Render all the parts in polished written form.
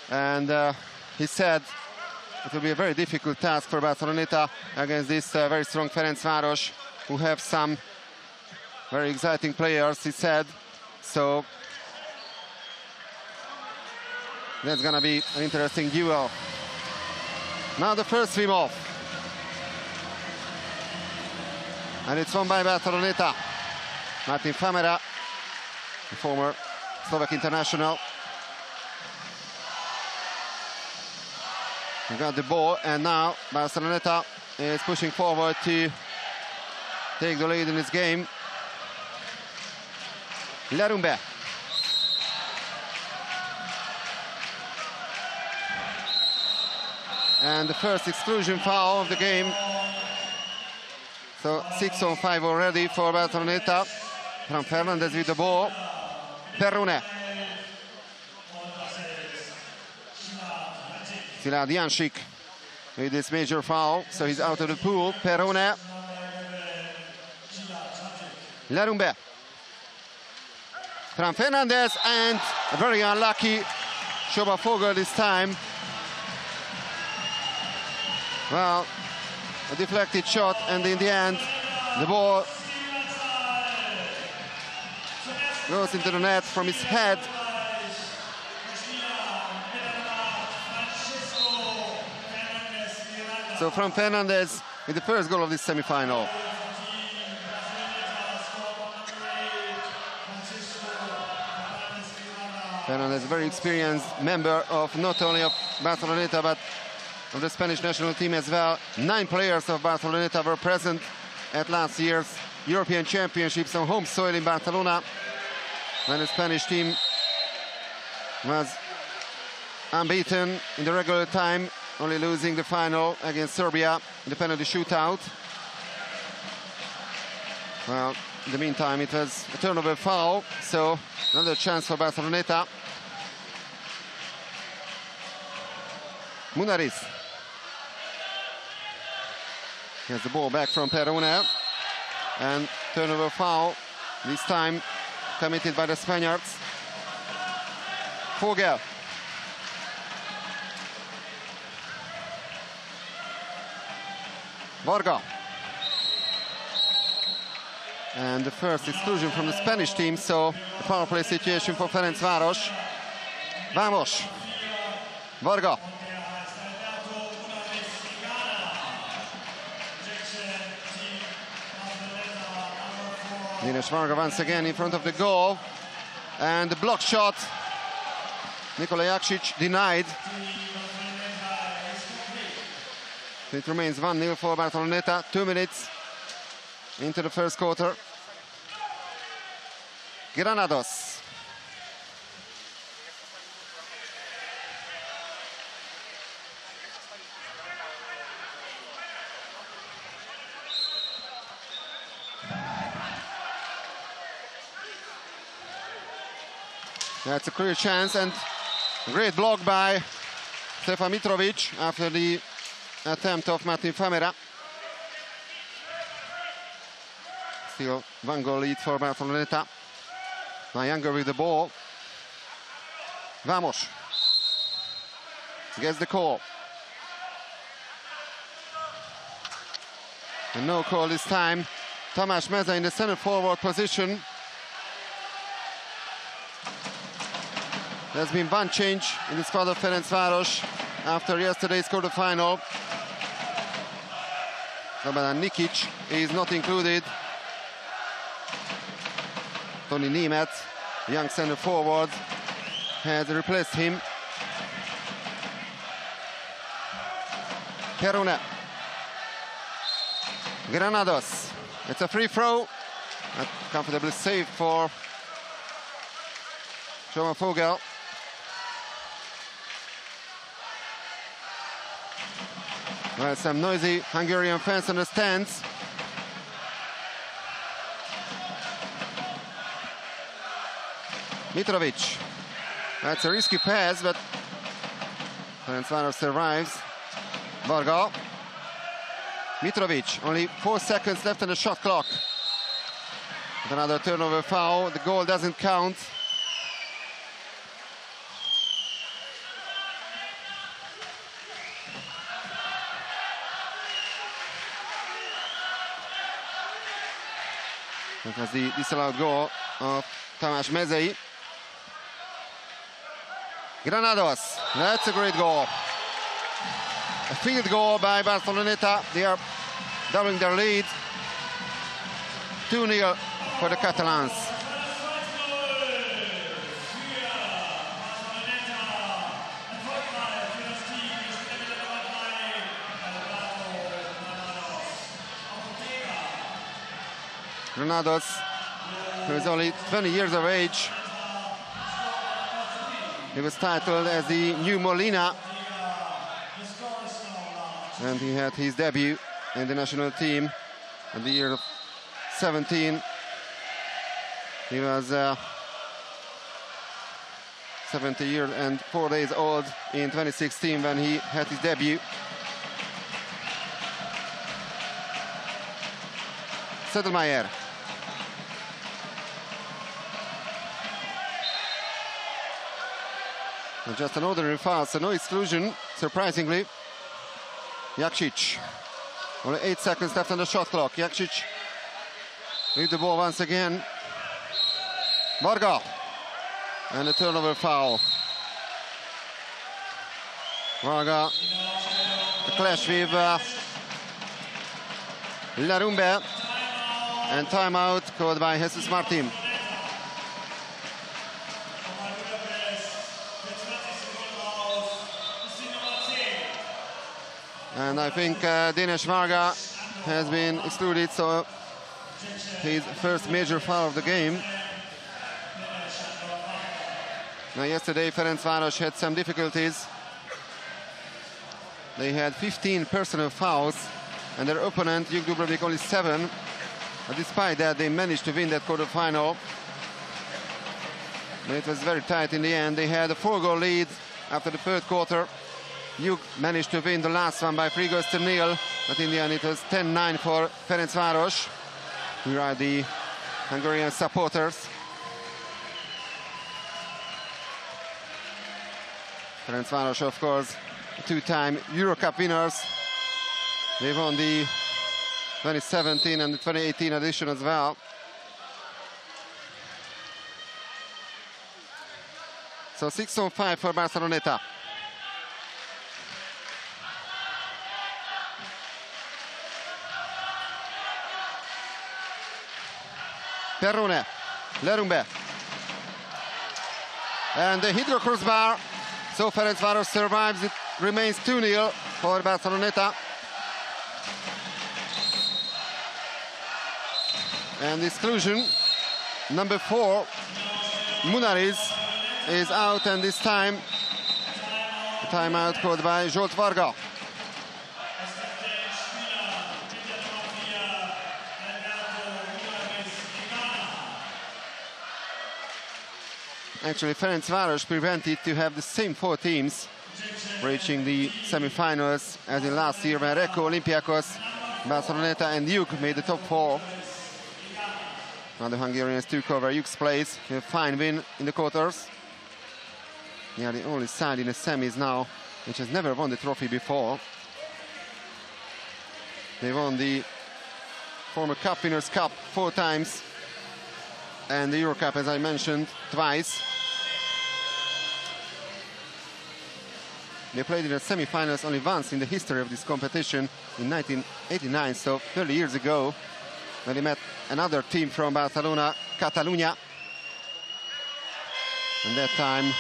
And he said it will be a very difficult task for Barceloneta against this very strong Ferencvaros, who have some very exciting players, he said. So that's gonna be an interesting duel. Now the first swim off. And it's won by Barceloneta. Martin Famera, the former Slovak international. He got the ball, and now Barceloneta is pushing forward to take the lead in this game. Larumbe. And the first exclusion foul of the game. So 6-on-5 already for Barceloneta. From Fernandez with the ball. Perrone. Szilárd Jánsik with this major foul, so he's out of the pool. Perrone. Larumbe. From Fernandez, and a very unlucky Csaba Fogel this time. Well, a deflected shot, and in the end, the ball goes into the net from his head. So from Fernandez with the first goal of this semi-final. Fernandez, a very experienced member of not only of Barceloneta but of the Spanish national team as well. 9 players of Barceloneta were present at last year's European Championships on home soil in Barcelona, when the Spanish team was unbeaten in the regular time, only losing the final against Serbia in the penalty shootout. Well, in the meantime, it was a turnover foul, so another chance for Barceloneta. Munariz. He has the ball back from Perrone. And turnover foul, this time committed by the Spaniards. Fogel. Varga. And the first exclusion from the Spanish team, so a power play situation for Ferencvaros. Vamos. Varga. Dinesh Varga once again in front of the goal. And the block shot. Nikola Jakšić denied. It remains 1-0 for Barceloneta. 2 minutes into the first quarter. Granados. That's a clear chance, and a great block by Stefan Mitrovic after the attempt of Martin Famera. Still 1 goal lead for Barceloneta. Younger with the ball. Vamos. Gets the call. And no call this time. Tamás Meza in the center forward position. There's been one change in the squad of Ferencvaros after yesterday's quarterfinal. Slobodan Nikic is not included. Toni Niemet, young center forward, has replaced him. Perrone. Granados. It's a free throw. A comfortably saved for Csaba Fogel. Well, some noisy Hungarian fans on the stands. Mitrovic. That's a risky pass, but Ferencvaros survives. Varga. Mitrovic, only 4 seconds left on the shot clock. With another turnover foul, the goal doesn't count. That was the disallowed goal of Tamás Mezei. Granados, that's a great goal. A field goal by Barceloneta. They are doubling their lead. 2-0 for the Catalans. Granados, who is only 20 years of age. He was titled as the new Molina. And he had his debut in the national team at the year of 17. He was 70 years and 4 days old in 2016 when he had his debut. Sedlmeier. And just an ordinary foul, so no exclusion, surprisingly. Jakšić. Only 8 seconds left on the shot clock. Jakšić with the ball once again. Varga. And a turnover foul. Varga. A clash with Larumbe. And timeout called by Jesus Martin. And I think Dinesh Varga has been excluded, so his first major foul of the game. Now, yesterday Ferencvaros had some difficulties. They had 15 personal fouls, and their opponent, Juk Dubrovnik, only 7. But despite that, they managed to win that quarterfinal. But it was very tight in the end. They had a 4-goal lead after the third quarter. Juk managed to win the last one by 3 goals to 0, but in the end it was 10-9 for Ferencvaros. Here are the Hungarian supporters. Ferencvaros, of course, 2-time Eurocup winners. They won the 2017 and the 2018 edition as well. So 6-5 for Barceloneta. Perrone, Lerumbe. And the hydro crossbar. So Ferencvaros survives. It remains 2-0 for Barceloneta. And the exclusion, number 4, Munariz, is out, and this time the timeout called by Zsolt Varga. Actually, Ferencvaros prevented to have the same 4 teams reaching the semi-finals as in last year when Recco, Olympiacos, Barceloneta and Juk made the top 4. Now the Hungarians took over Juk's place with a fine win in the quarters. They are the only side in the semis now which has never won the trophy before. They won the former Cup Winners' Cup 4 times and the Eurocup, as I mentioned, twice. They played in the semi-finals only once in the history of this competition in 1989, so 30 years ago, when they met another team from Barcelona, Catalunya. And that time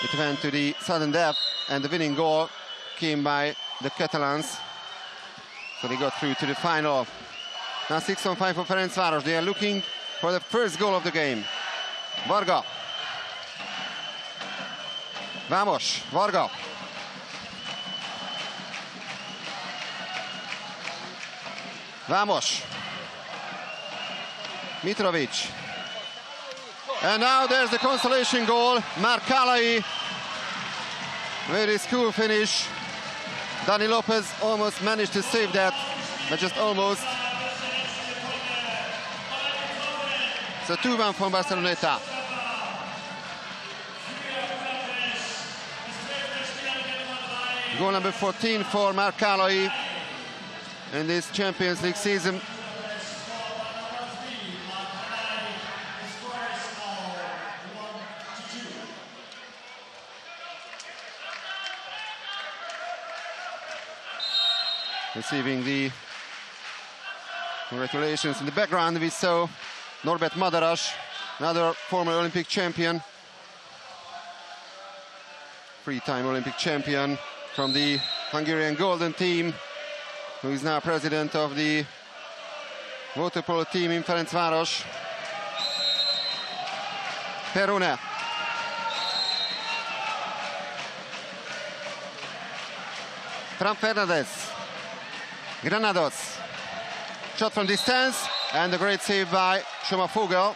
it went to the sudden death, and the winning goal came by the Catalans. So they got through to the final. Now 6-5 for Ferencvaros. They are looking for the first goal of the game. Varga. Vamos, Varga. Vamos. Mitrovic. And now there's the consolation goal. Mark Calai. Very cool finish. Dani Lopez almost managed to save that, but just almost. So 2-1 from Barceloneta. Goal number 14 for Mark Calai in this Champions League season. receiving the congratulations. In the background we saw Norbert Madaras, another former Olympic champion, three-time Olympic champion from the Hungarian Golden Team, who is now president of the water polo team in Ferencvaros. Perune. Fran Fernandez. Granados. Shot from distance, and a great save by Shoma Fogel.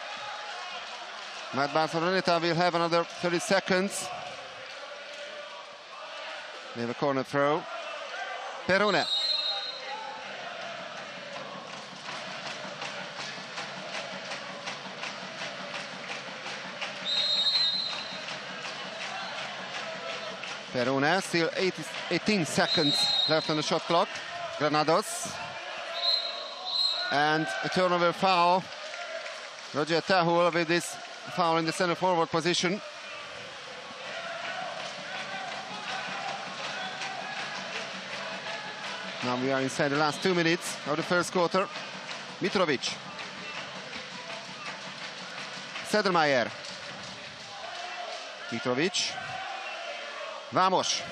But Barceloneta will have another 30 seconds. They have a corner throw. Perune. Perune, still 18 seconds left on the shot clock. Granados. And a turnover foul. Roger Tahul with this foul in the center forward position. Now we are inside the last 2 minutes of the first quarter. Mitrovic. Sedlmeier. Mitrovic. Vamos.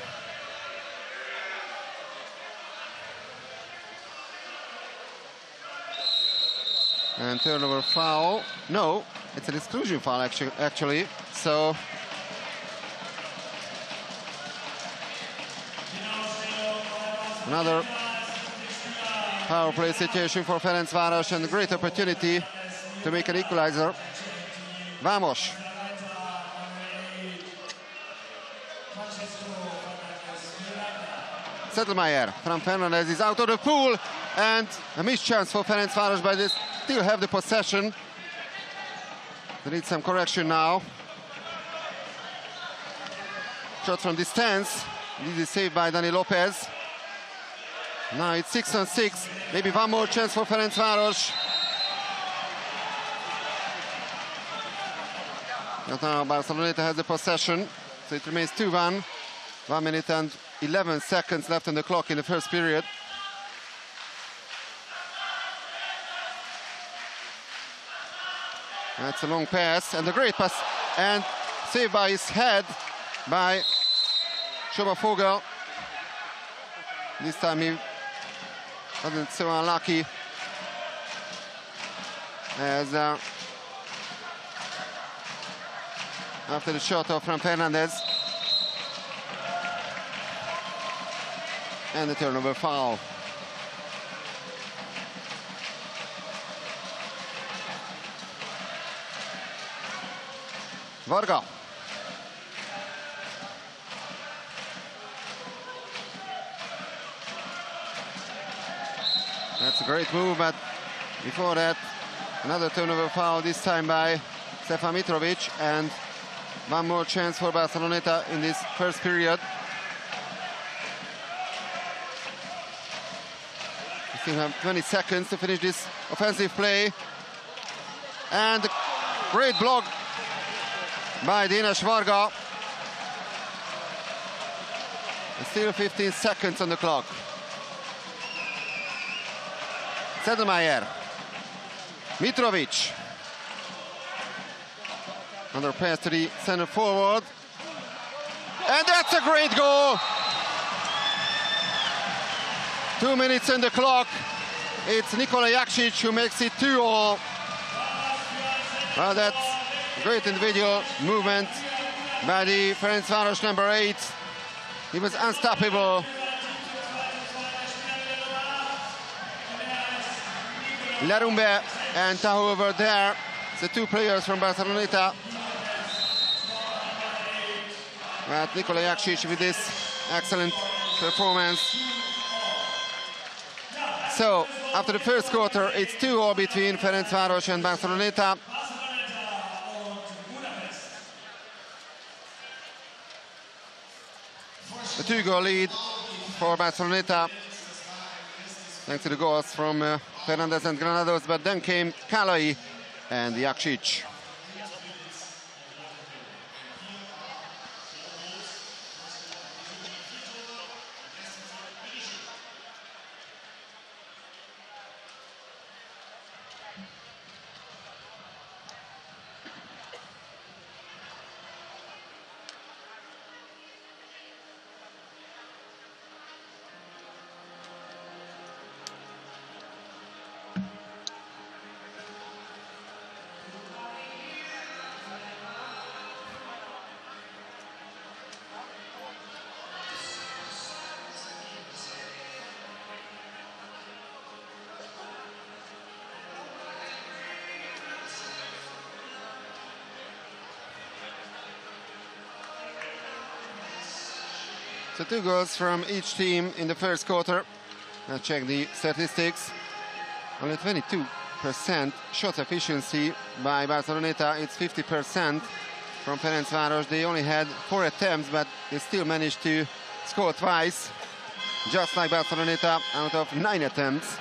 And turnover foul. No, it's an exclusion foul actually. So another power play situation for Ferencvaros, and a great opportunity to make an equalizer. Vamos. Sedlmeier. Fran Fernandez is out of the pool, and a missed chance for Ferencvaros, but they still have the possession. They need some correction now. Shot from distance. This is saved by Dani Lopez. Now it's 6-on-6. Maybe one more chance for Ferencvaros. But now Barceloneta has the possession, so it remains 2-1. 1 minute and 11 seconds left on the clock in the first period. That's a long pass, and a great pass, and saved by his head by Shoma Fogel. This time he wasn't so unlucky as after the shot of Fran Fernandez. And the turnover foul. Varga. That's a great move, but before that, another turnover foul, this time by Stefan Mitrovic, and one more chance for Barceloneta in this first period. We still have 20 seconds to finish this offensive play. And a great block by Dinesh Varga. And still 15 seconds on the clock. Sedlmeier. Mitrovic. Another pass to the center forward. And that's a great goal! 2 minutes on the clock. It's Nikola Jakšić who makes it 2-2. Well, that's a great individual movement by the Ferencvaros number 8. He was unstoppable. Larumbe and Tahu over there, the two players from Barceloneta. But Nikola Jakšić with this excellent performance. So, after the first quarter, it's 2-2 between Ferencvaros and Barceloneta. A 2-goal lead for Barceloneta, thanks to the goals from Fernandez and Granados, but then came Kalai and Jakšić. So 2 goals from each team in the first quarter. Let's check the statistics. Only 22% shot efficiency by Barceloneta. It's 50% from Ferencvaros. They only had 4 attempts, but they still managed to score twice, just like Barceloneta, out of 9 attempts.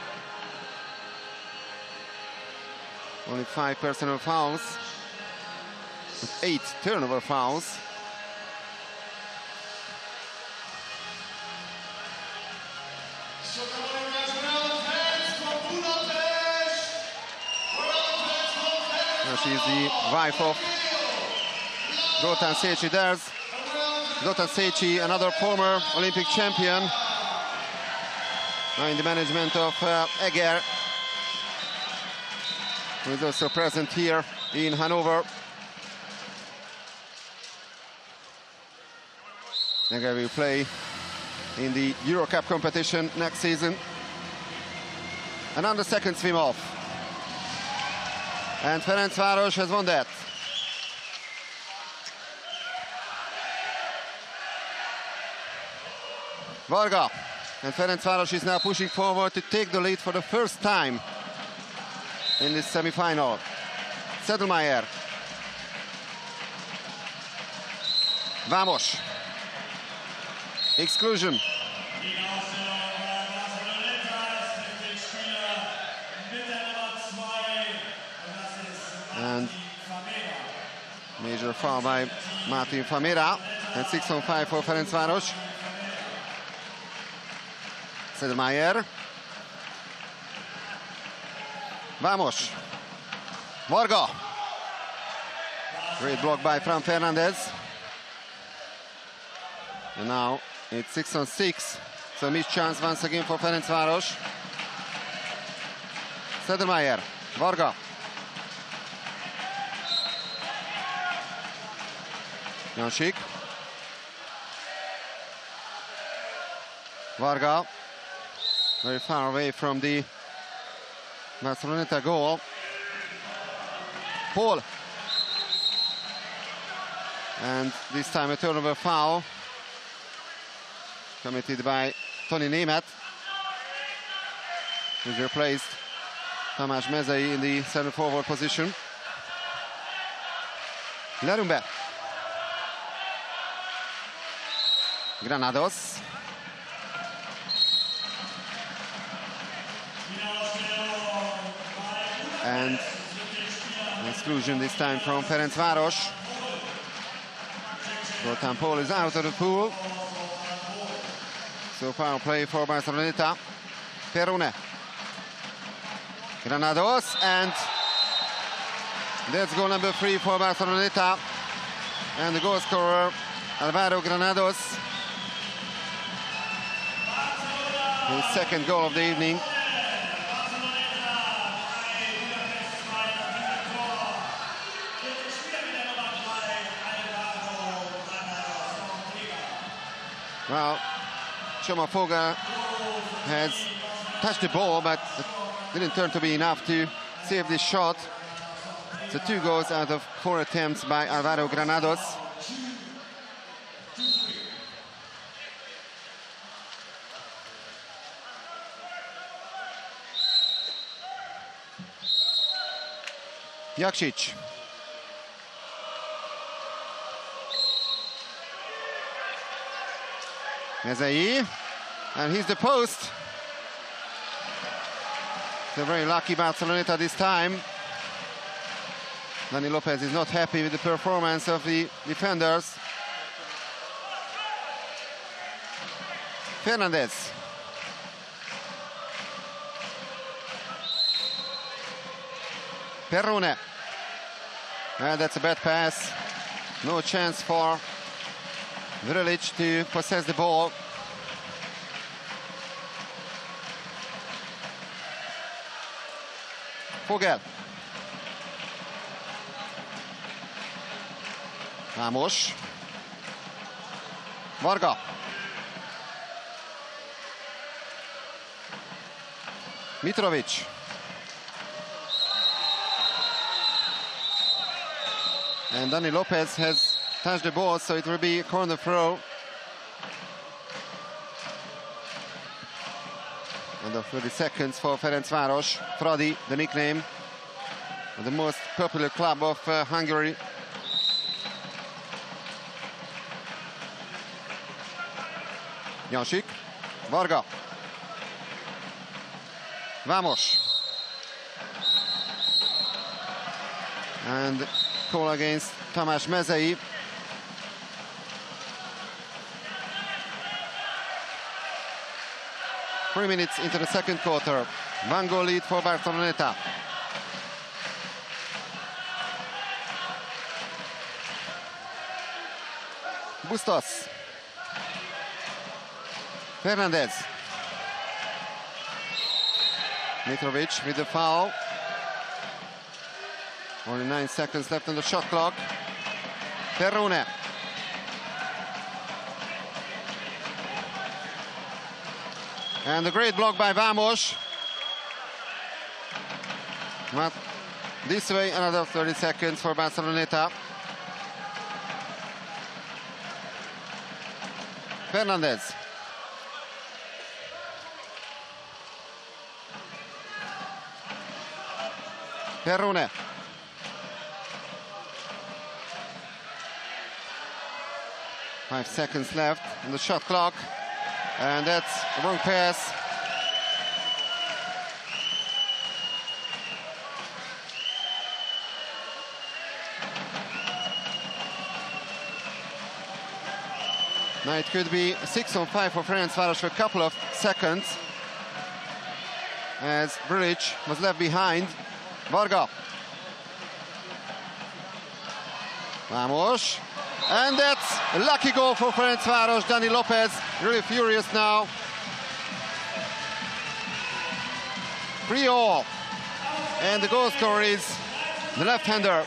Only 5 personal fouls, with 8 turnover fouls. She's the wife of Zoltán Szécsi. There's Zoltán Szécsi, another former Olympic champion, in the management of Eger, who is also present here in Hanover. Eger will play in the Euro Cup competition next season. And on the second swim off. And Ferencvaros has won that. Varga. And Ferencvaros is now pushing forward to take the lead for the first time in this semi-final. Sedlmeier. Vamos. Exclusion. And major foul by Martin Famera. And 6-on-5 for Ferencvaros. Sedlmeier. Vamos. Varga. Great block by Fran Fernandez. And now it's 6-on-6. So missed chance once again for Ferencvaros. Sedlmeier. Varga. Jansik. Varga. Very far away from the Barceloneta goal. Paul. And this time a turnover foul committed by Toni Németh, who's replaced Tamás Mezei in the center forward position. Lerumbe. Granados. And exclusion this time from Ferencvaros. Zoltán Paul is out of the pool. So foul play for Barceloneta. Perune. Granados, and that's goal number 3 for Barceloneta. And the goal scorer, Alvaro Granados. His second goal of the evening. Well, Csoma Fogel has touched the ball, but it didn't turn to be enough to save this shot. So 2 goals out of 4 attempts by Alvaro Granados. Jakšić. Mezei, and he's the post. They're very lucky Barceloneta this time. Dani Lopez is not happy with the performance of the defenders. Fernandez. Perune. And that's a bad pass. No chance for Vrlic to possess the ball. Fogel. Vamos. Varga. Mitrovic. And Dani Lopez has touched the ball, so it will be a corner throw Under 30 seconds for Ferencvaros. Fradi, the nickname of the most popular club of Hungary. Jansik, Varga, Vamos. And call against Tamás Mezei. Three minutes into the second quarter. One goal lead for Barceloneta. Bustos. Fernandez. Mitrovic with the foul. Only 9 seconds left on the shot clock. Perrone. And a great block by Vamos. But this way, another 30 seconds for Barceloneta. Fernandez. Perrone. Five seconds left on the shot clock. And that's a wrong pass. Now it could be 6-on-5 for Ferencvaros for a couple of seconds, as Brilic was left behind. Varga. Vamos. And that's a lucky goal for Ferencvaros. Dani Lopez really furious now. 3-all. And the goal scorer is the left-hander,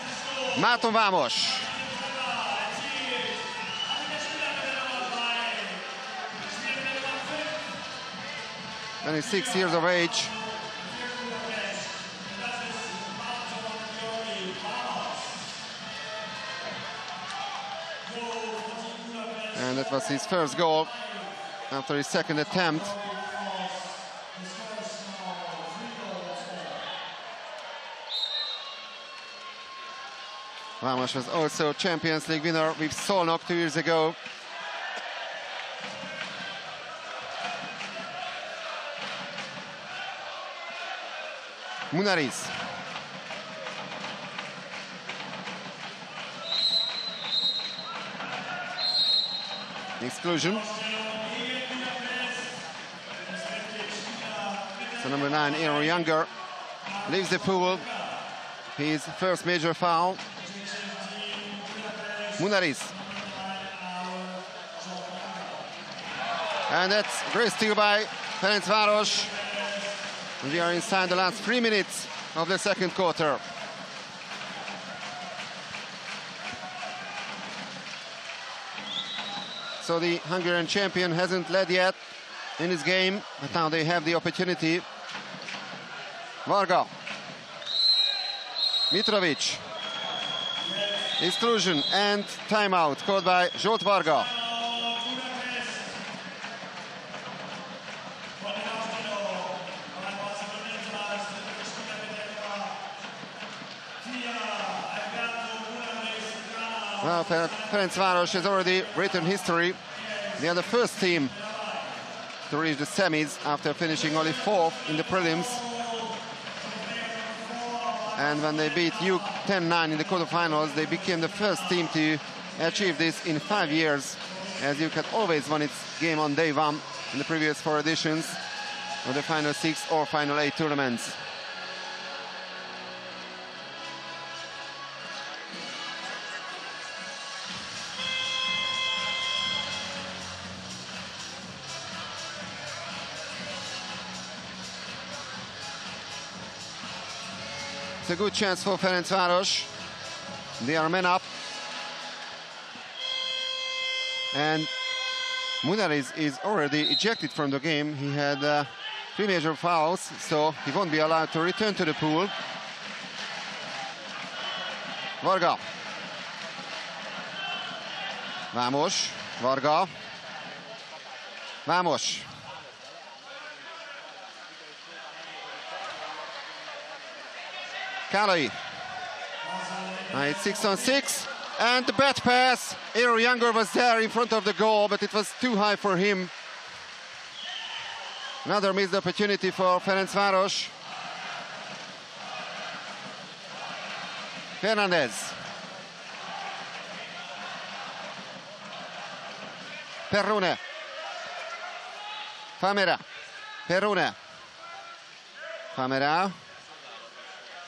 Marton Vamos. 26 years of age. And that was his first goal after his second attempt. Vamos was also Champions League winner with Szolnok 2 years ago. Munariz. Exclusion. So number 9, Aaron Younger, leaves the pool. His first major foul. Munariz. And that's great steal by Ferencvaros. We are inside the last 3 minutes of the second quarter. So the Hungarian champion hasn't led yet in this game, but now they have the opportunity. Varga. Mitrovic. Exclusion and timeout called by Zsolt Varga. Well, Ferencvaros has already written history. They are the first team to reach the semis after finishing only 4th in the prelims. And when they beat HUN 10-9 in the quarterfinals, they became the first team to achieve this in 5 years, as HUN had always won its game on day 1 in the previous 4 editions of the final 6 or final 8 tournaments. It's a good chance for Ferencvaros. They are men up. And Munariz is already ejected from the game. He had 3 major fouls, so he won't be allowed to return to the pool. Varga. Vamos. Varga. Vamos. Calais. It's 6-on-6. And the bad pass. Eero Younger was there in front of the goal, but it was too high for him. Another missed opportunity for Ferencvaros. Fernandez. Perrone. Famera. Perrone. Famera.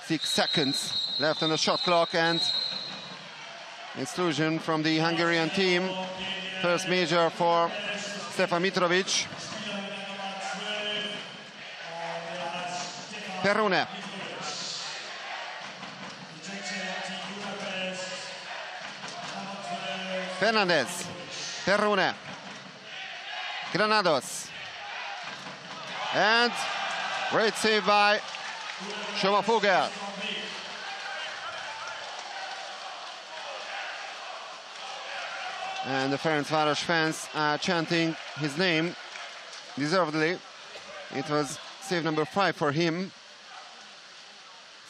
6 seconds left on the shot clock and exclusion from the Hungarian team. First major for Stefan Mitrovic. Perrone. Fernandez. Perrone. Granados. And great save by Vogel. And the Ferencvaros fans are chanting his name deservedly. It was save number 5 for him.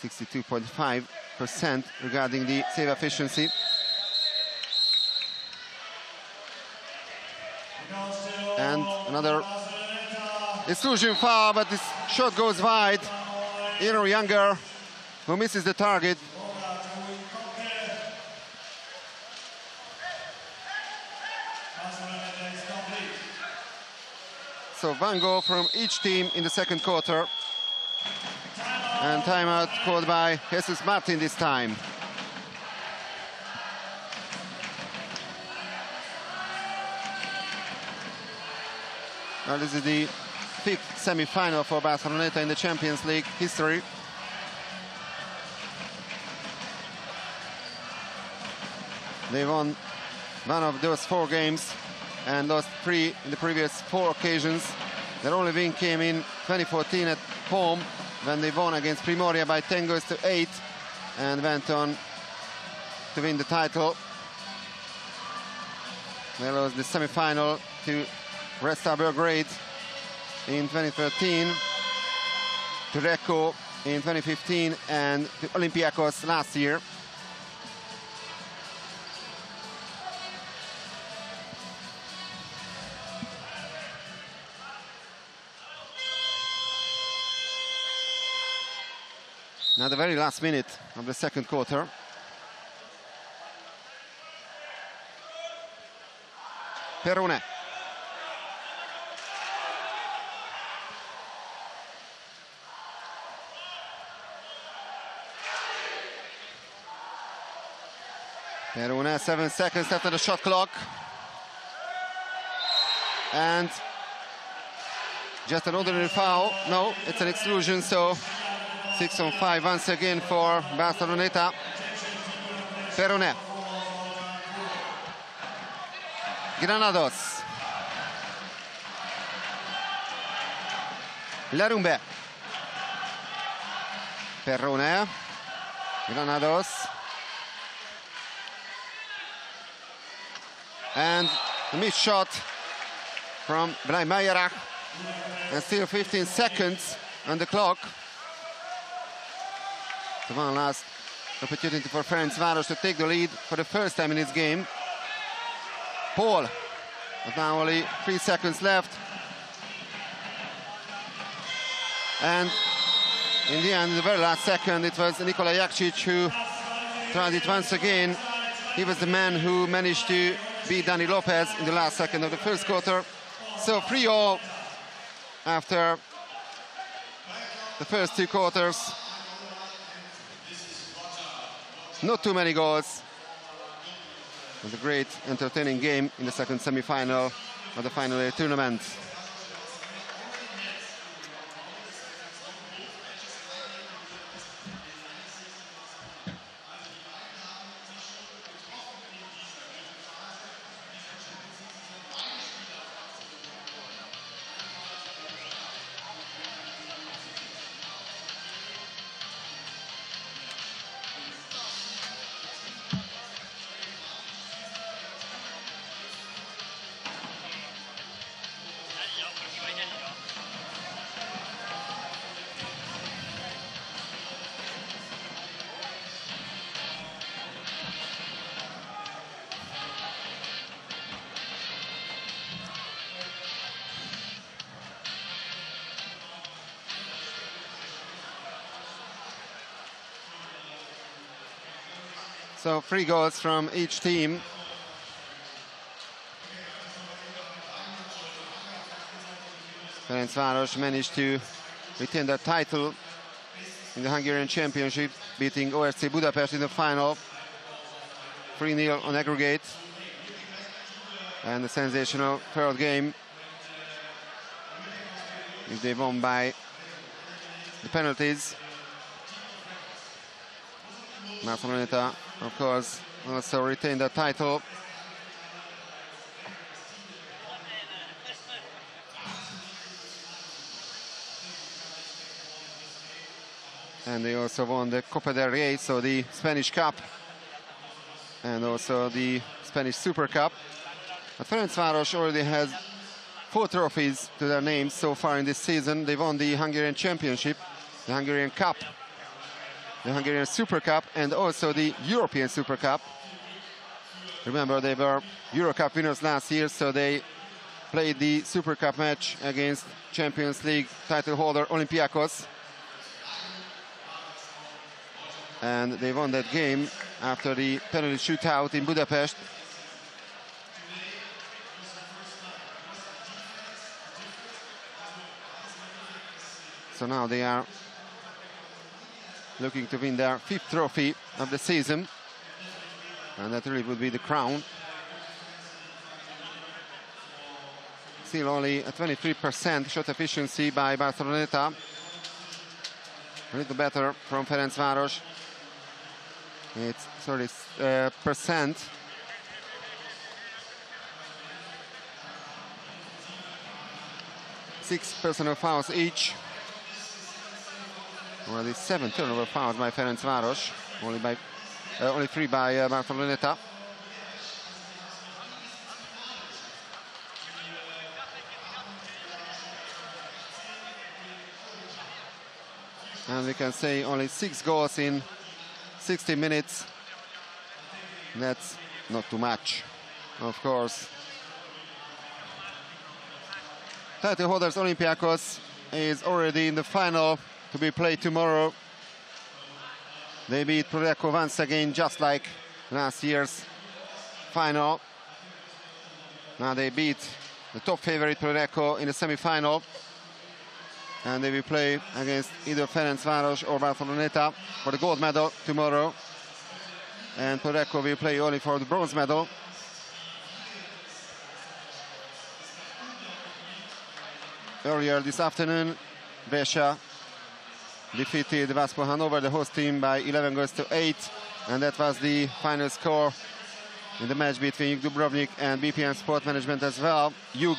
62.5% regarding the save efficiency. And another exclusion foul, but this shot goes wide. Eero Younger, who misses the target. So one goal from each team in the second quarter. And timeout called by Jesus Martin this time. Now this is the 5th semi-final for Barceloneta in the Champions League history. They won one of those 4 games and lost 3 in the previous 4 occasions. Their only win came in 2014 at home when they won against Primoria by 10-8 and went on to win the title. They lost the semi-final to Red Star Belgrade in 2013, to Reco in 2015 and to Olympiacos last year. Now the very last minute of the second quarter. Perrone. Perrone, 7 seconds left on the shot clock. And just an ordinary foul. No, it's an exclusion, so 6-on-5 once again for Barceloneta. Perrone. Granados. Larumbe. Perrone. Granados. And a missed shot from Blaimajerach. And still 15 seconds on the clock. So one last opportunity for Ferencvaros to take the lead for the first time in this game. Paul, but now only 3 seconds left. And in the end, in the very last second, it was Nikola Jakšić who tried it once again. He was the man who managed to beat Dani Lopez in the last second of the first quarter. So 3-all after the first 2 quarters. Not too many goals. It was a great, entertaining game in the second semi-final of the final day tournament. So 3 goals from each team. Ferencvaros managed to retain their title in the Hungarian Championship, beating OSC Budapest in the final 3-0 on aggregate. And the sensational third game, if they won by the penalties. Barceloneta, of course, also retained the title. And they also won the Copa del Rey, so the Spanish Cup, and also the Spanish Super Cup. But Ferencvaros already has 4 trophies to their names so far in this season. They won the Hungarian Championship, the Hungarian Cup, the Hungarian Super Cup, and also the European Super Cup. Remember, they were Euro Cup winners last year, so they played the Super Cup match against Champions League title holder Olympiacos. And they won that game after the penalty shootout in Budapest. So now they are looking to win their 5th trophy of the season. And that really would be the crown. Still only a 23% shot efficiency by Barceloneta. A little better from Ferencvaros. It's 30%. Six personal fouls each. Already 7 turnover fouls by Ferencvaros. Only 3 by Barceloneta. And we can say only 6 goals in 60 minutes. That's not too much, of course. Title holders Olympiacos is already in the final to be played tomorrow. They beat Prodeco once again, just like last year's final. Now they beat the top favorite Prodeco in the semi-final. And they will play against either Ferencvaros or Barceloneta for the gold medal tomorrow. And Prodeco will play only for the bronze medal. Earlier this afternoon, Brescia defeated Vasco Hannover, the host team, by 11 goals to 8. And that was the final score in the match between Jug Dubrovnik and BPM Sport Management as well. Jug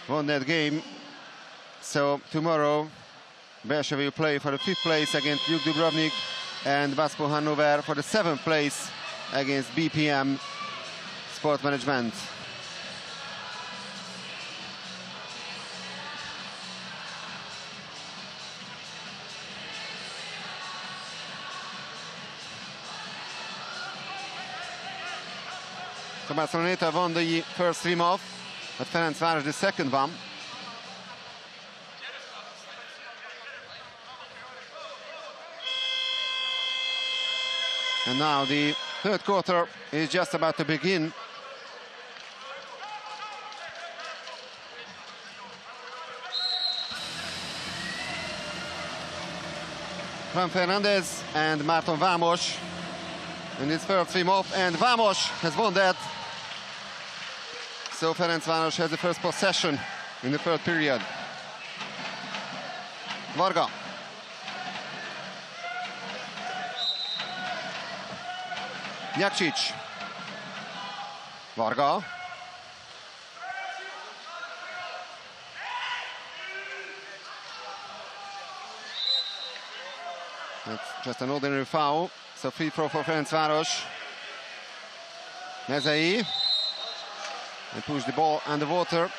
won that game. So tomorrow, Brescia will play for the 5th place against Jug Dubrovnik, and Vasco Hannover for the 7th place against BPM Sport Management. So Barceloneta won the first stream off, but Ferencvaros the second one. And now the third quarter is just about to begin. Fran Fernandez and Marton Vamos in this first stream off, and Vamos has won that. So Ferencvaros has the first possession in the third period. Varga. Jakšić. Varga. That's just an ordinary foul. So free throw for Ferencvaros. Mezei. They push the ball underwater.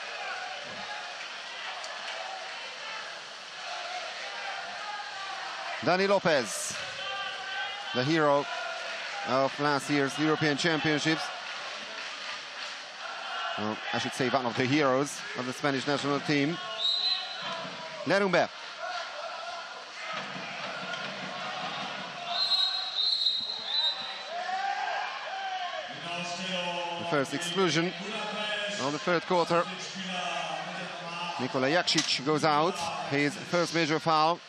Dani Lopez, the hero of last year's European Championships. Well, I should say one of the heroes of the Spanish national team. Lerumbe. first exclusion of the third quarter. Nikola Jakšić goes out, his first major foul.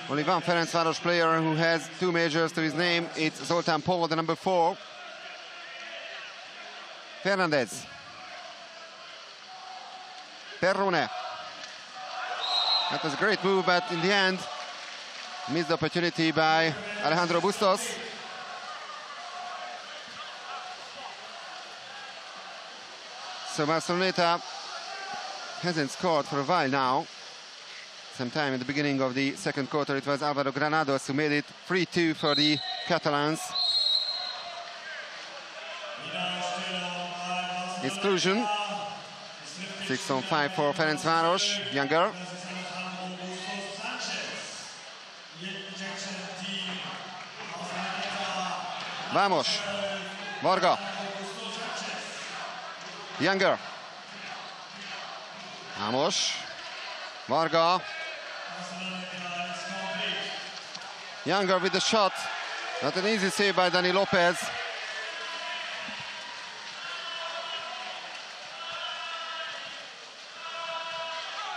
Only one Ferencvaros player who has 2 majors to his name. It's Zoltán Paul, the number 4. Fernandez. Perrone. That was a great move, but in the end, missed opportunity by Alejandro Bustos. So Barceloneta hasn't scored for a while now. Sometime in the beginning of the second quarter, it was Álvaro Granados who made it 3-2 for the Catalans. Exclusion. 6 on 5 for Ferencvaros. Younger. Vamos. Varga. Younger. Vamos. Varga. Younger with the shot. Not an easy save by Dani Lopez.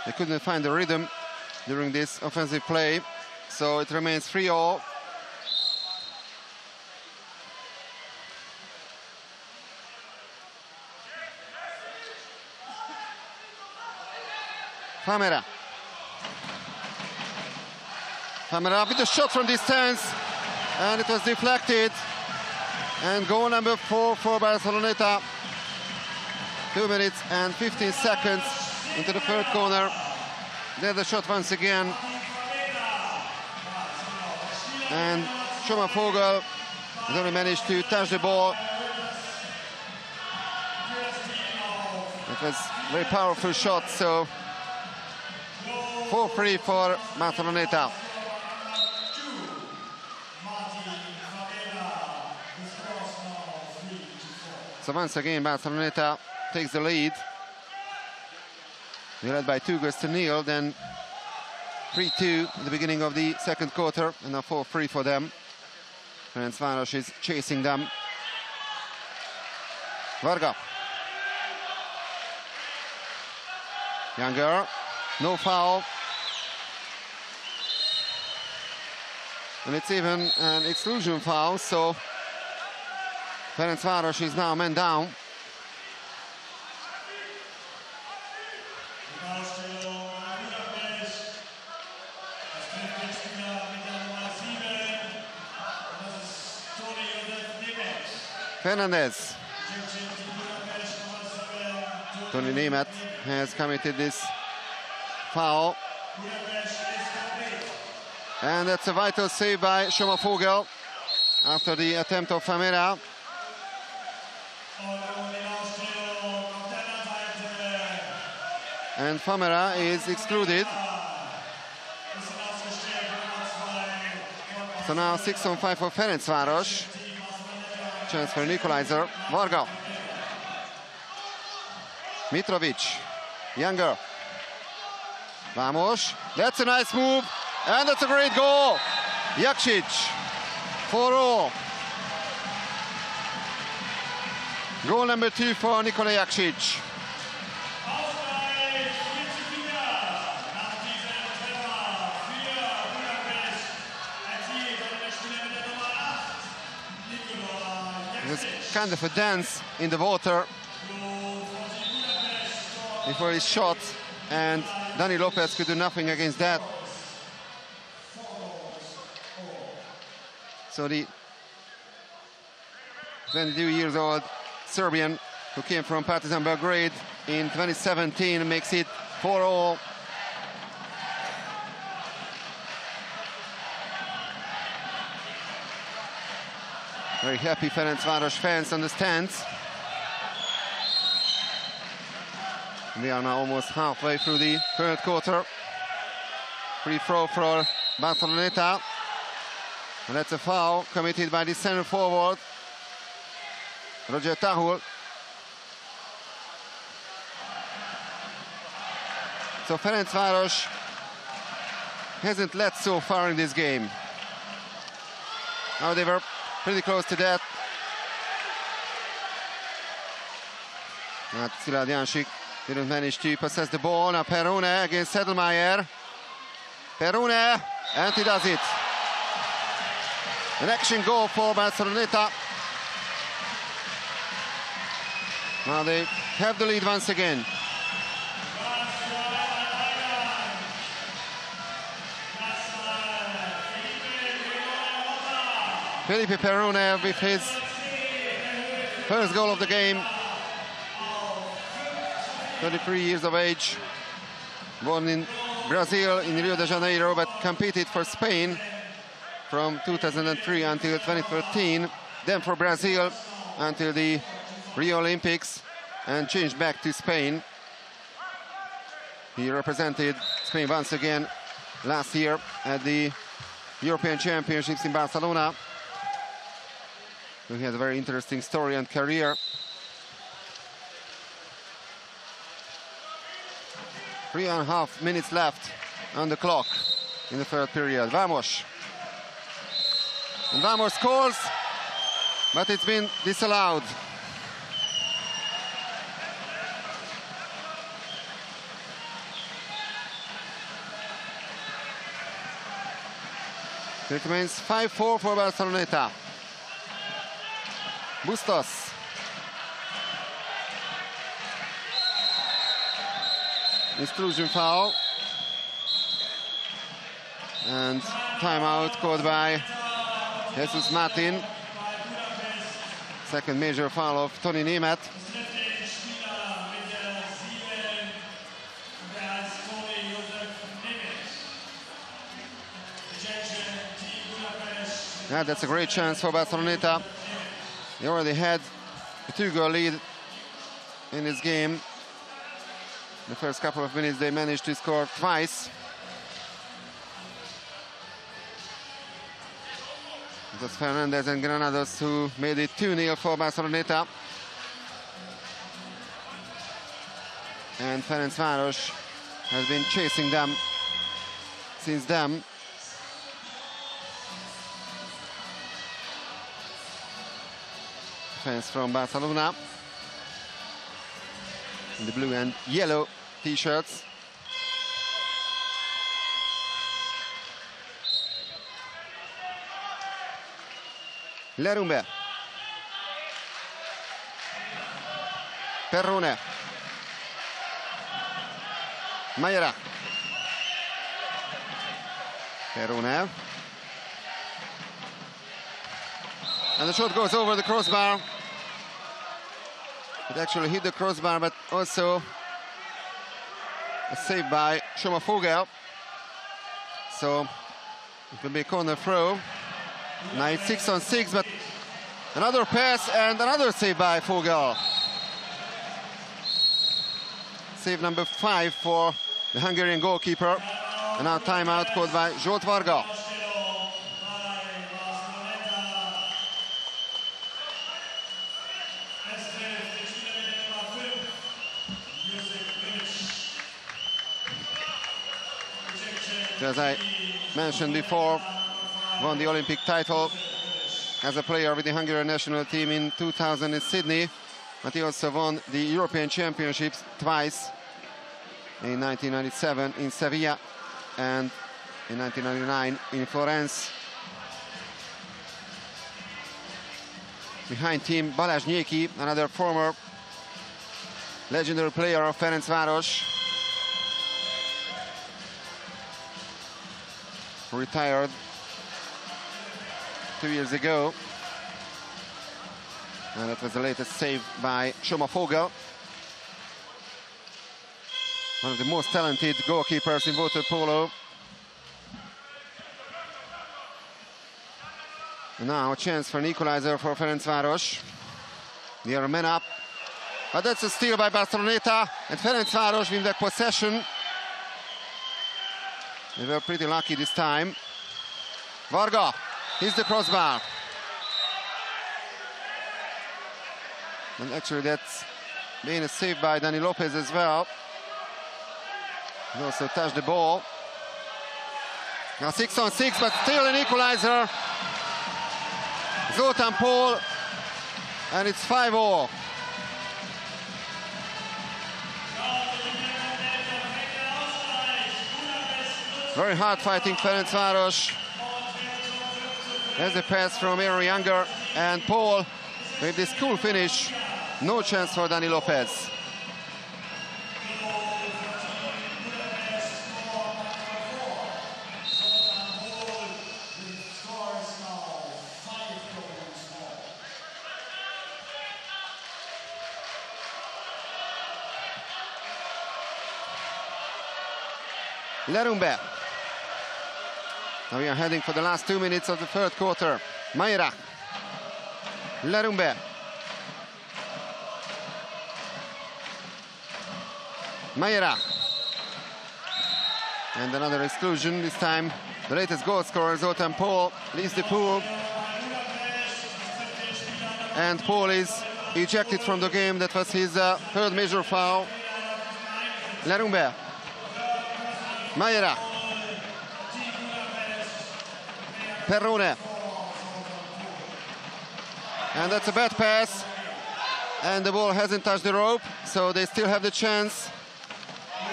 They couldn't find the rhythm during this offensive play, so it remains 3-all. Famera. Famera with a shot from distance, and it was deflected. And goal number 4 for Barceloneta. 2 minutes and 15 seconds into the third corner. There's the shot once again. And Schumacher has only managed to touch the ball. It was a very powerful shot, so 4-3 for Barceloneta. So once again, Barceloneta takes the lead. They led by 2-0, then 3-2 at the beginning of the second quarter, and now 4-3 for them. Ferencvaros is chasing them. Varga. Younger, no foul. And it's even an exclusion foul, so Ferencvaros is now man down. Fernandez. Tony Németh has committed this foul. And that's a vital save by Schumacher after the attempt of Famera. And Famera is excluded. So now 6 on 5 for Ferencvaros. Chance for an equalizer. Varga. Mitrovic. Younger. Vamos. That's a nice move. And that's a great goal. Jakšić. 4-0. Goal number 2 for Nikola Jakšić. It was kind of a dance in the water before his shot, and Dani Lopez could do nothing against that. So the 22-year-old Serbian who came from Partizan Belgrade in 2017 makes it 4-0. Very happy Ferencvaros fans on the stands. We are now almost halfway through the third quarter. Free throw for Barceloneta. And that's a foul committed by the center forward, Roger Tahul. So Ferencvaros hasn't led so far in this game. Now they were pretty close to that. Szilárd Jánsik didn't manage to possess the ball. Now Perrone against Sedlmeier. Perrone, and he does it. An action goal for Barceloneta. Now they have the lead once again. Felipe Perrone with his first goal of the game. 33 years of age, born in Brazil, in Rio de Janeiro, but competed for Spain from 2003 until 2013, then for Brazil until the Rio Olympics, and changed back to Spain. He represented Spain once again last year at the European Championships in Barcelona. He had a very interesting story and career. 3.5 minutes left on the clock in the third period. Vamos. And Vamos scores, but it's been disallowed. It remains 5-4 for Barceloneta. Bustos. Intrusion foul. And timeout called by Jesus Martin. Second major foul of Toni Németh. Yeah, that's a great chance for Barceloneta. They already had a 2-goal lead in this game. The first couple of minutes they managed to score twice. It was Fernandez and Granados who made it 2-0 for Barceloneta. And Ferencvaros has been chasing them since then. Fans from Barcelona in the blue and yellow t-shirts. Lerumbe. Perrone. Mayera. Perrone. And the shot goes over the crossbar. It actually hit the crossbar, but also a save by Vogel. So it will be a corner throw. Now it's 6-on-6, but another pass and another save by Vogel. Save number 5 for the Hungarian goalkeeper. And now timeout called by Zsolt Varga. As I mentioned before, won the Olympic title as a player with the Hungarian national team in 2000 in Sydney, but he also won the European Championships twice, in 1997 in Sevilla and in 1999 in Florence. Behind him, Balázs Nyéki, another former legendary player of Ferencvaros, retired 2 years ago, and that was the latest save by Vogel, one of the most talented goalkeepers in water polo. And now a chance for an equalizer for Ferencvaros. They are a man up, but that's a steal by Barceloneta, and Ferencvaros win the possession. They were pretty lucky this time. Varga hits the crossbar. And actually that's being a save by Dani Lopez as well. He also touched the ball. Now 6-on-6, but still an equalizer. Zoltán Paul, and it's 5-all. Very hard fighting Ferencvaros. There's a pass from Aaron Younger, and Paul with this cool finish. No chance for Dani Lopez. Lerumbe. Now we are heading for the last 2 minutes of the third quarter. Mayra. Lerumbe. Mayra. And another exclusion, this time the latest goal scorer, Zoltan Paul, leaves the pool. And Paul is ejected from the game. That was his third major foul. Lerumbe. Mayra. Perrone. And that's a bad pass. And the ball hasn't touched the rope, so they still have the chance.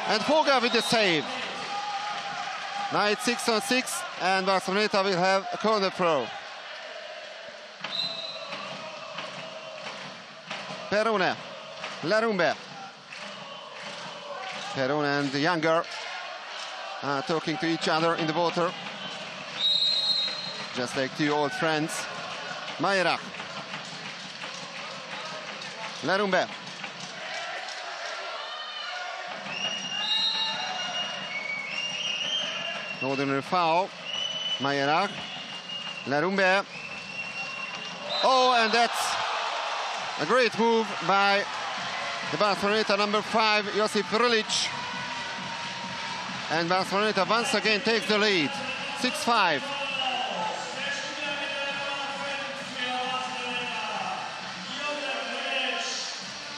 And Foga with the save. Now it's 6-on-6, and Barceloneta will have a corner throw. Perrone. Lerumbe. Perrone and Younger talking to each other in the water. Just like two old friends. Mayra. Lerumbe. Ordinary foul. Mayra. Lerumbe. Oh, and that's a great move by the Barceloneta number 5, Josip Vrlic. And Barceloneta once again takes the lead. 6-5.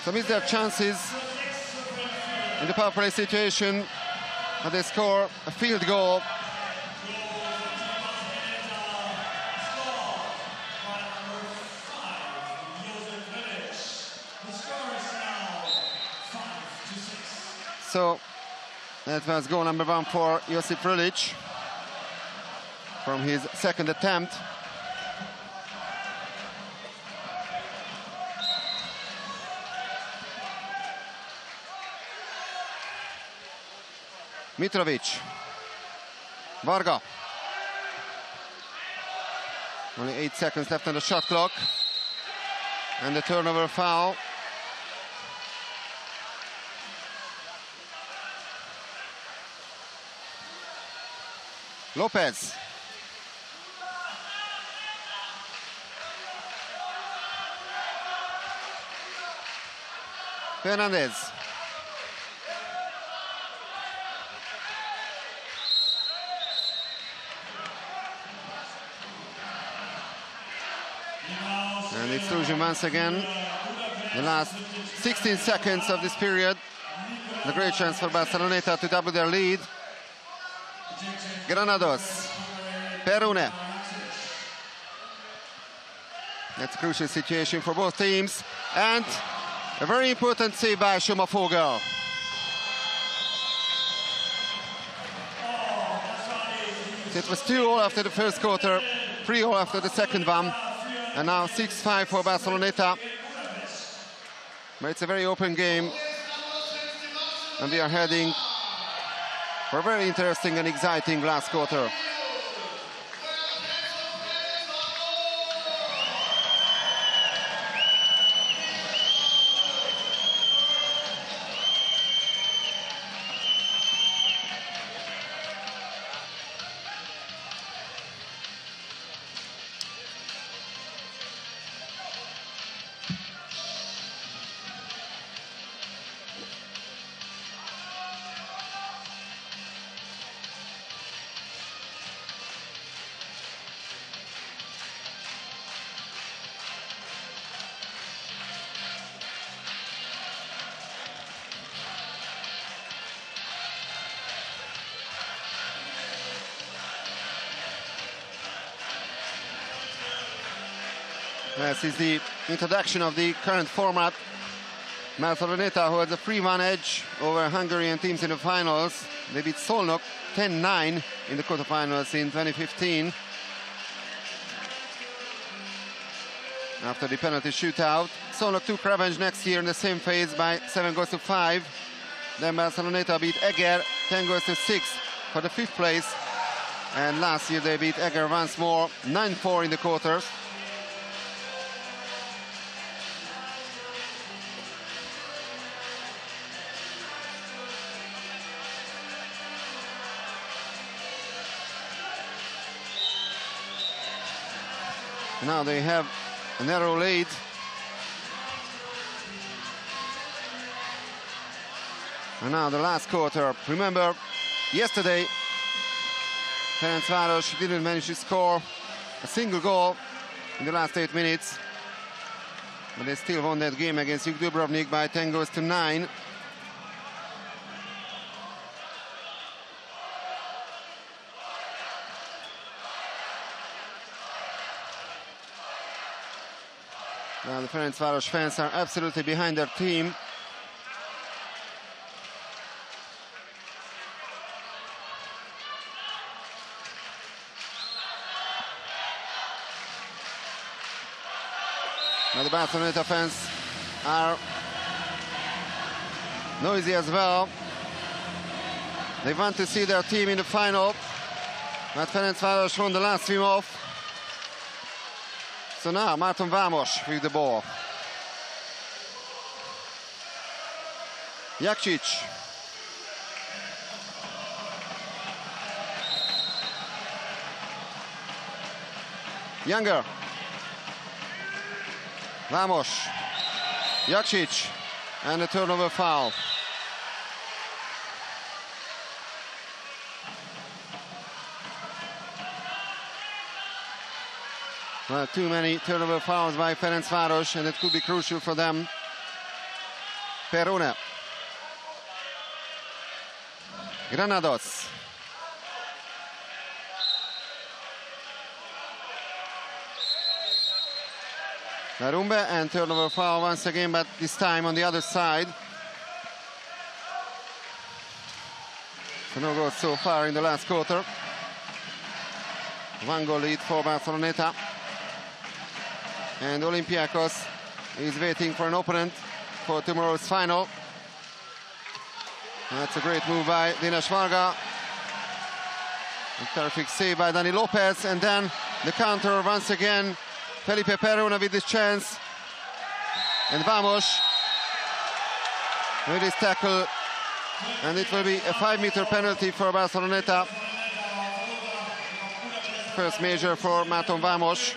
So miss their chances in the power play situation, and they score a field goal. So that was goal number 1 for Josip Vrlic from his second attempt. Mitrovic. Varga. Only 8 seconds left on the shot clock. And the turnover foul. Lopez. Fernandez. And exclusion once again. The last 16 seconds of this period. The great chance for Barceloneta to double their lead. Granados. Perrone. That's a crucial situation for both teams. And a very important save by Shoma Foga. It was 2-all after the first quarter, 3-all after the second one. And now 6-5 for Barceloneta. But it's a very open game. And we are heading for a very interesting and exciting last quarter. This is the introduction of the current format Barceloneta, who has a 3-1 edge over Hungarian teams in the finals. They beat Szolnok 10-9 in the quarterfinals in 2015. After the penalty shootout, Szolnok took revenge next year in the same phase by 7-5. Then Barceloneta beat Eger 10-6 for the 5th place. And last year they beat Eger once more, 9-4 in the quarters. Now they have a narrow lead. And now the last quarter. Remember, yesterday Ferencvaros didn't manage to score a single goal in the last 8 minutes. But they still won that game against HUN Dubrovnik by 10-9. Now the Ferencvaros fans are absolutely behind their team. Now the Barceloneta fans are noisy as well. They want to see their team in the final. But Ferencvaros won the last team off. So now Márton Vámos with the ball. Jakšić. Younger. Vámos. Jakšić. And a turnover foul. Well, too many turnover fouls by Ferencvaros, and it could be crucial for them. Peruna. Granados. Narumbe, and turnover foul once again, but this time on the other side. So no goals so far in the last quarter. 1 goal lead for Barceloneta. And Olympiacos is waiting for an opponent for tomorrow's final. That's a great move by Dinas Varga. A terrific save by Dani Lopez, and then the counter once again. Felipe Peruna with this chance. And Vámos with his tackle. And it will be a 5-meter penalty for Barceloneta. First major for Márton Vámos.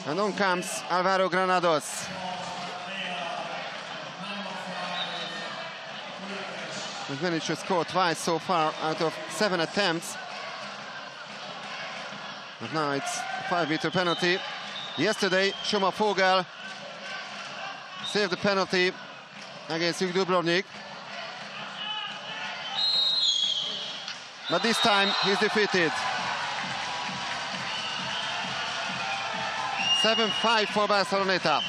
And on comes Álvaro Granados. He's managed to score twice so far out of 7 attempts. But now it's a 5-meter penalty. Yesterday, Soma Fogel saved the penalty against HUN Dubrovnik. But this time he's defeated. 7-5 for Barceloneta.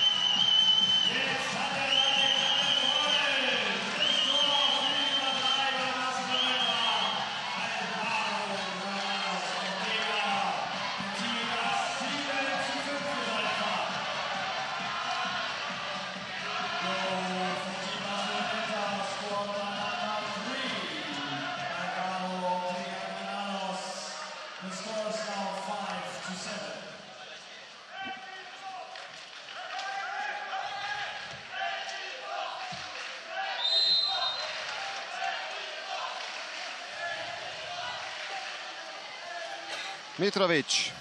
Mitrovic.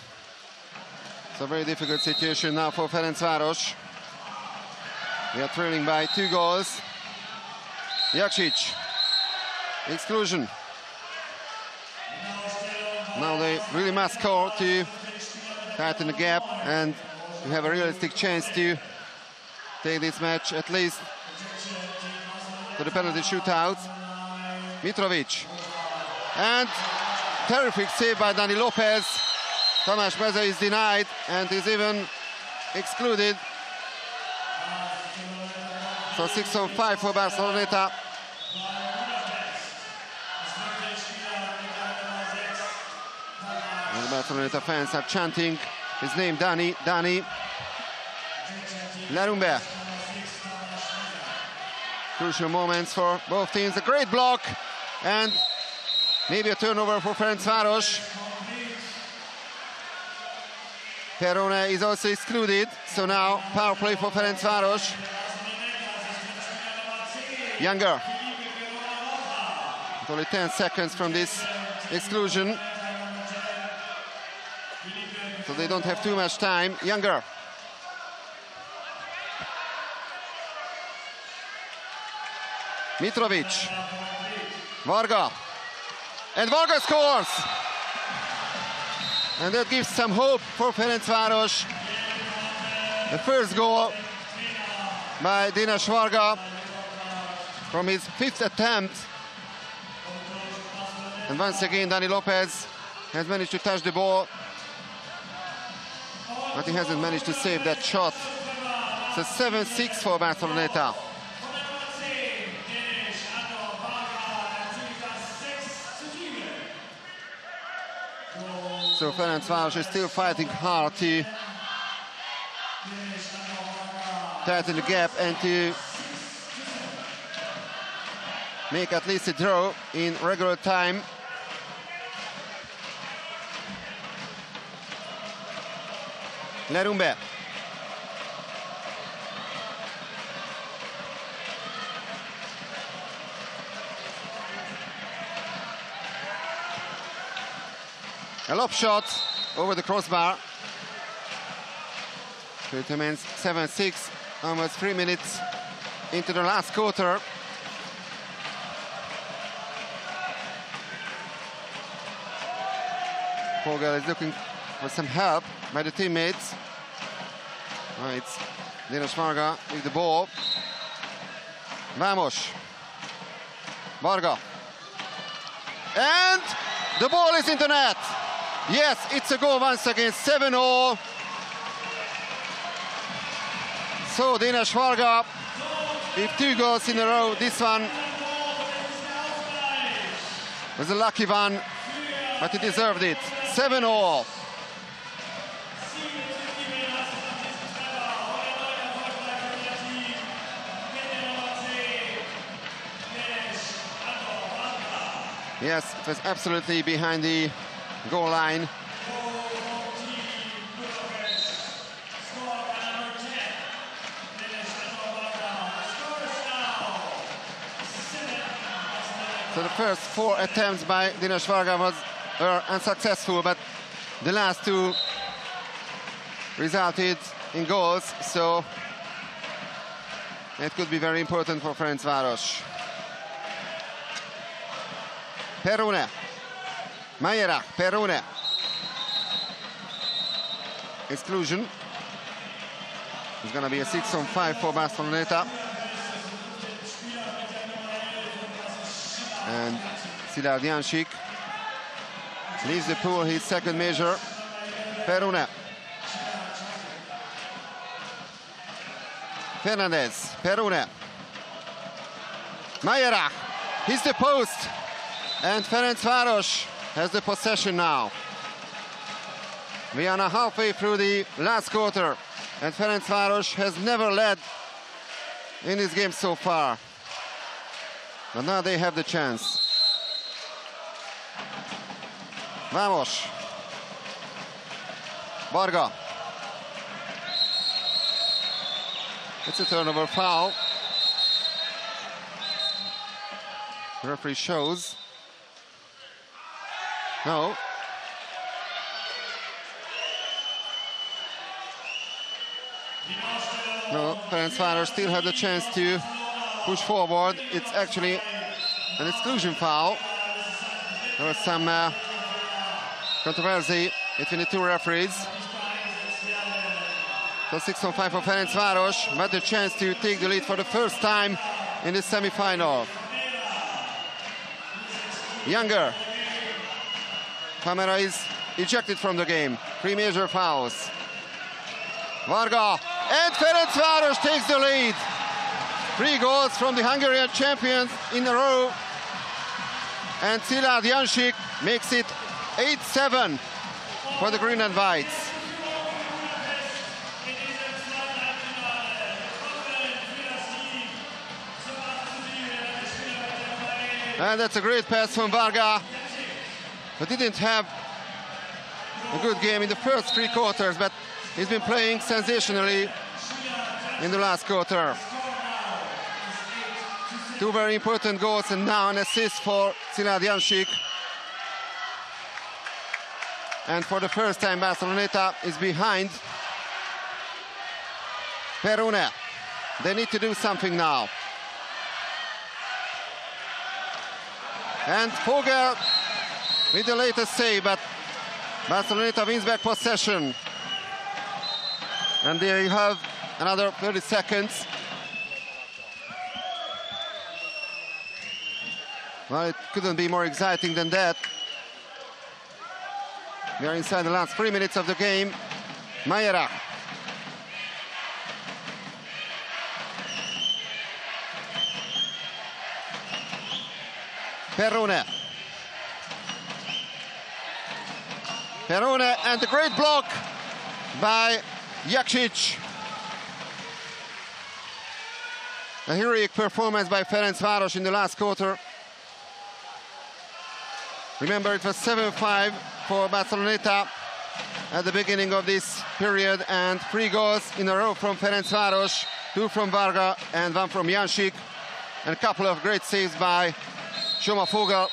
It's a very difficult situation now for Ferencvaros. We are trailing by 2 goals. Jakšić. Exclusion. Now they really must score to tighten the gap and to have a realistic chance to take this match at least to the penalty shootout. Mitrovic. And terrific save by Dani Lopez. Tamás Meze is denied and is even excluded. So 6-on-5 for Barceloneta. And the Barceloneta fans are chanting his name, Dani, Dani. Larumbe. Crucial moments for both teams. A great block and maybe a turnover for Ferencvaros. Perone is also excluded, so now power play for Ferencvaros. Younger. Only 10 seconds from this exclusion, so they don't have too much time. Younger. Mitrovic. Varga. And Varga scores! And that gives some hope for Ferencvaros. The first goal by Dinesh Varga from his 5th attempt. And once again, Dani Lopez has managed to touch the ball, but he hasn't managed to save that shot. So 7-6 for Barceloneta. So Ferencvaros is still fighting hard to tighten the gap and to make at least a draw in regular time. Larumbe. A lob shot over the crossbar. So it remains 7-6, almost 3 minutes into the last quarter. Vogel is looking for some help by the teammates. It's Dinesh Varga with the ball. Vamos. Varga. And the ball is into net. Yes, it's a goal once again, 7-0. So Dinesh Varga with 2 goals in a row. This one was a lucky one, but he deserved it. 7-0. Yes, it was absolutely behind the goal line. So the first 4 attempts by Dinesh Varga were unsuccessful, but the last 2 resulted in goals, so it could be very important for Ferencvaros. Perone. Mayera, Perone. Exclusion. It's going to be a 6-on-5 for Barceloneta. And Sidar Dianchik leaves the pool, his second measure. Perone. Fernandez, Perone. Mayera, hits the post. And Ferencvaros has the possession now. We are now halfway through the last quarter, and Ferencvaros has never led in this game so far. But now they have the chance. Vamos. Varga. It's a turnover foul. The referee shows. No. No, Ferencvaros still had the chance to push forward. It's actually an exclusion foul. There was some controversy between the 2 referees. So 6-on-5 for Ferencvaros, but the chance to take the lead for the first time in the semi-final. Younger. Camera is ejected from the game. 3 major fouls. Varga and Ferencvaros takes the lead. 3 goals from the Hungarian champions in a row. And Szilárd Jancsik makes it 8-7 for the green and whites. And that's a great pass from Varga, but didn't have a good game in the first 3 quarters, but he's been playing sensationally in the last quarter. 2 very important goals and now an assist for Szilárd Jancsik. And for the first time, Barceloneta is behind. Perune. They need to do something now. And Vogel with the latest save, but Barceloneta wins back possession. And they have another 30 seconds. Well, it couldn't be more exciting than that. We are inside the last 3 minutes of the game. Majera. Perune. Perune and the great block by Jakšić. A heroic performance by Ferencvaros in the last quarter. Remember, it was 7-5 for Barceloneta at the beginning of this period, and 3 goals in a row from Ferencvaros, 2 from Varga and 1 from Jancsik, and a couple of great saves by Soma Vogel.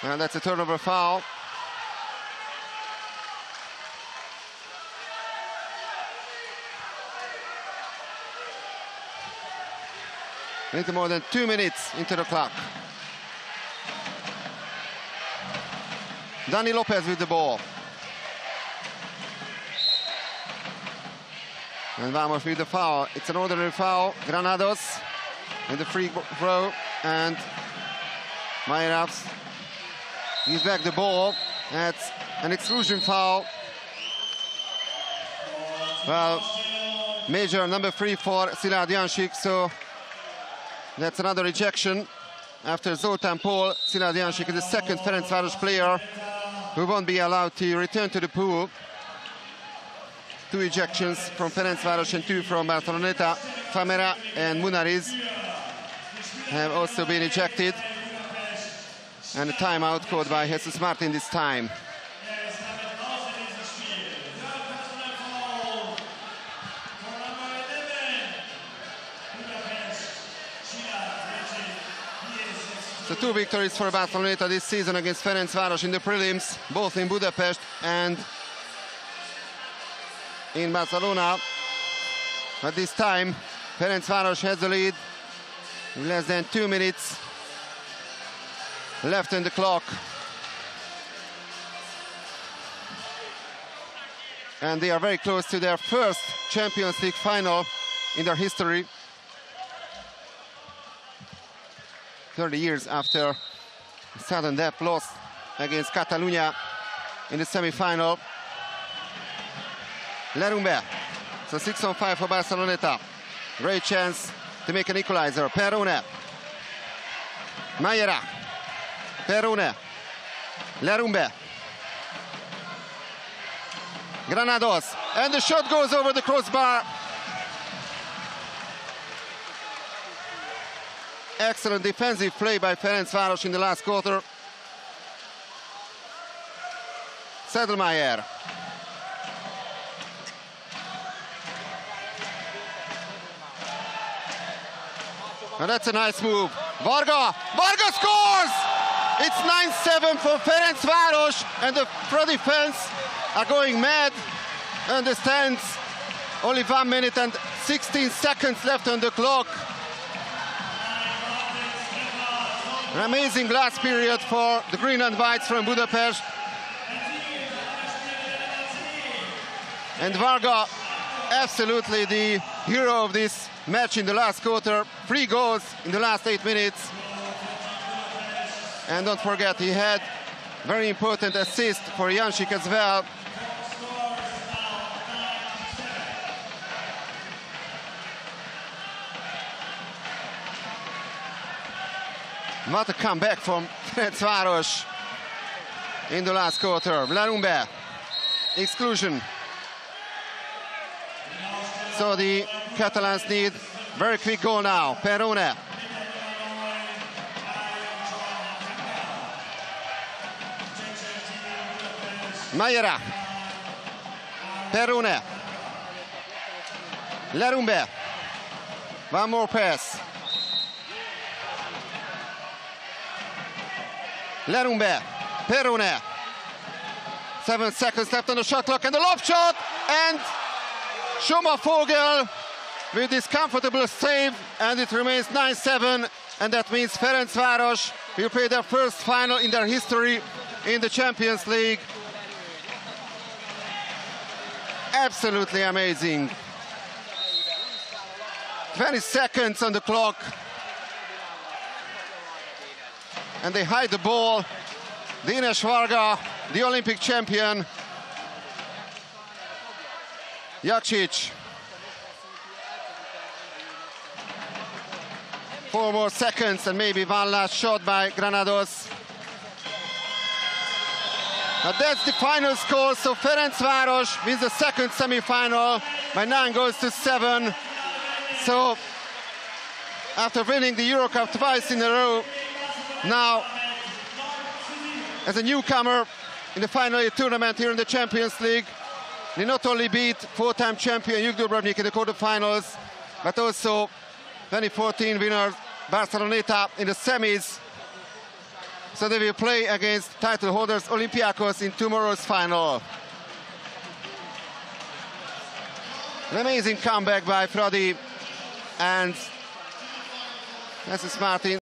And that's a turnover foul. A little more than 2 minutes into the clock. Dani Lopez with the ball. And Vamos with the foul. It's an ordinary foul. Granados in the free throw. And Majera gives back the ball. That's an exclusion foul. Well, major number 3 for Szilárd Jancsik. So that's another ejection. After Zoltán Pól, Szilárd Jancsik is the second Ferencvaros player who won't be allowed to return to the pool. 2 ejections from Ferencvaros and 2 from Barceloneta. Famera and Munariz have also been ejected. And a timeout called by Jesus Martin this time. So 2 victories for Barceloneta this season against Ferencvaros in the prelims, both in Budapest and in Barcelona. But this time, Ferencvaros has the lead with less than 2 minutes left in the clock. And they are very close to their first Champions League final in their history. 30 years after a sudden death loss against Catalunya in the semi-final. Lerumbe. So 6-on-5 for Barceloneta. Great chance to make an equalizer. Perune. Majera. Perune. Lerumbe. Granados. And the shot goes over the crossbar. Excellent defensive play by Ferencvaros in the last quarter. Sedlmeier. And that's a nice move. Varga. Varga scores! It's 9-7 for Ferencvaros, and the pro defense are going mad. And the stands, only 1 minute and 16 seconds left on the clock. An amazing last period for the green and whites from Budapest. And Varga, absolutely the hero of this match in the last quarter. 3 goals in the last 8 minutes. And don't forget, he had Very important assist for Jansik as well. What a comeback from Ferencvaros in the last quarter. Larumbe, exclusion. So the Catalans need very quick goal now. Perone. Mayera. Perone. Larumbe. One more pass. Larumbe. Perone. 7 seconds left on the shot clock and the lob shot, and Schumacher with this comfortable save, and it remains 9-7, and that means Ferencvaros will play their first final in their history in the Champions League. Absolutely amazing. 20 seconds on the clock, and they hide the ball. Dinesh Varga, the Olympic champion. Jakšić. 4 more seconds and maybe one last shot by Granados. Now that's the final score. So Ferencvaros wins the second semi-final by 9-7. So after winning the Euro Cup twice in a row, now as a newcomer in the final tournament here in the Champions League, they not only beat 4-time champion Juk Dubrovnik in the quarterfinals, but also 2014 winner Barceloneta in the semis. So they will play against title holders Olympiacos in tomorrow's final. An amazing comeback by Fradi and Mrs. Martin.